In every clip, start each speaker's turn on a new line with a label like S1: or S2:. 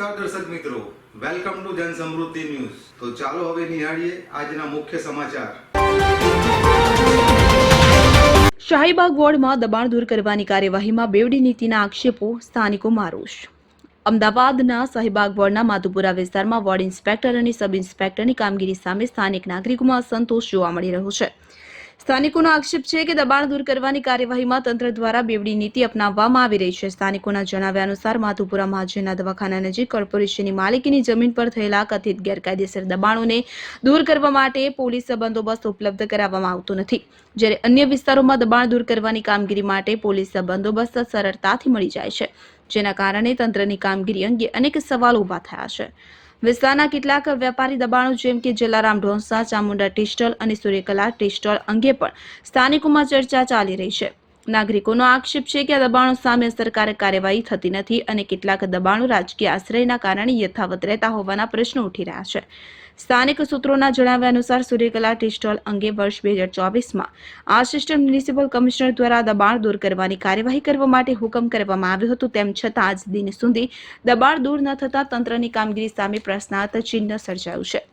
S1: નમસ્કાર દર્શક મિત્રો, વેલકમ ટુ જન સમૃદ્ધિ ન્યૂઝ। તો ચાલો હવે નિહાળીએ આજના મુખ્ય સમાચાર।
S2: શાહીબાગ વોર્ડમાં દબાણ દૂર કરવાની કાર્યવાહીમાં બેવડી નીતિના આક્ષેપો, સ્થાનિકોમાં રોષ। અમદાવાદના શાહીબાગ વોર્ડના માધુપુરા વિસ્તારમાં વોર્ડ ઇન્સ્પેક્ટર અને સબ ઇન્સ્પેક્ટરની કામગીરી સામે સ્થાનિક નાગરિકોમાં અસંતોષ જોવા મળી રહ્યો છે। સ્થાનિકોનો આક્ષેપ છે કે દબાણ દૂર કરવાની કાર્યવાહીમાં તંત્ર દ્વારા બેવડી નીતિ અપનાવવામાં આવી રહી છે। સ્થાનિકોના જણાવ્યા અનુસાર માધુપુરા મહાજનના દવાખાના નજીક કોર્પોરેશનની માલિકીની જમીન પર થયેલા કથિત ગેરકાયદેસર દબાણોને દૂર કરવા માટે પોલીસ બંદોબસ્ત ઉપલબ્ધ કરાવવામાં આવતો નથી, જ્યારે અન્ય વિસ્તારોમાં દબાણ દૂર કરવાની કામગીરી માટે પોલીસ બંદોબસ્ત સરળતાથી મળી જાય છે, જેના કારણે તંત્રની કામગીરી અંગે અનેક સવાલો ઊભા થયા છે। વિસ્તારના કેટલાક વેપારી દબાણો જેમ કે જલારામ ઢોંસા, ચામુંડા ટી સ્ટોલ અને સૂર્યકલા ટી સ્ટોલ અંગે પણ સ્થાનિકોમાં ચર્ચા ચાલી રહી છે। નાગરિકોનો આક્ષેપ છે કે આ દબાણો સામે અસરકારક કાર્યવાહી થતી નથી અને કેટલાક દબાણો રાજકીય આશ્રયના કારણે યથાવત રહેતા હોવાના પ્રશ્નો ઉઠી રહ્યા છે। સ્થાનિક સૂત્રોના જણાવ્યા અનુસાર સૂર્યકલા ટી સ્ટોલ અંગે વર્ષ 2024માં આસિસ્ટન્ટ મ્યુનિસિપલ કમિશનર દ્વારા દબાણ દૂર કરવાની કાર્યવાહી કરવા માટે હુકમ કરવામાં આવ્યો હતો, તેમ છતાં આજ દિન સુધી દબાણ દૂર ન થતા તંત્રની કામગીરી સામે પ્રશ્નાર્થ ચિહ્ન સર્જાયું છે।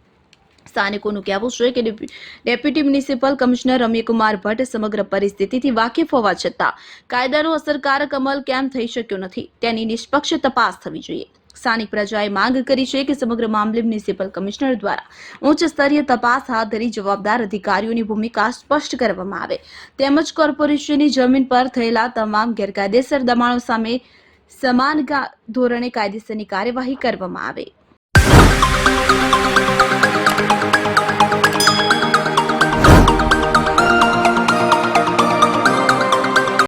S2: સ્થાનિકોનું કહેવું છે કે ડેપ્યુટી મ્યુનિસિપલ કમિશનર રમ્યકુમાર ભટ્ટ સમગ્ર પરિસ્થિતિથી વાકેફ હોવા છતાં કાયદાનો અસરકારક અમલ કેમ થઈ શક્યો નથી, તેની નિષ્પક્ષ તપાસ થવી જોઈએ। સ્થાનિક પ્રજાએ માંગ કરી છે કે સમગ્ર મામલે મ્યુનિસિપલ કમિશનર દ્વારા ઉચ્ચ સ્તરીય તપાસ હાથ ધરી જવાબદાર અધિકારીઓની ભૂમિકા સ્પષ્ટ કરવામાં આવે, તેમજ કોર્પોરેશનની જમીન પર થયેલા તમામ ગેરકાયદેસર દબાણો સામે સમાન ધોરણે કાયદેસરની કાર્યવાહી કરવામાં આવે।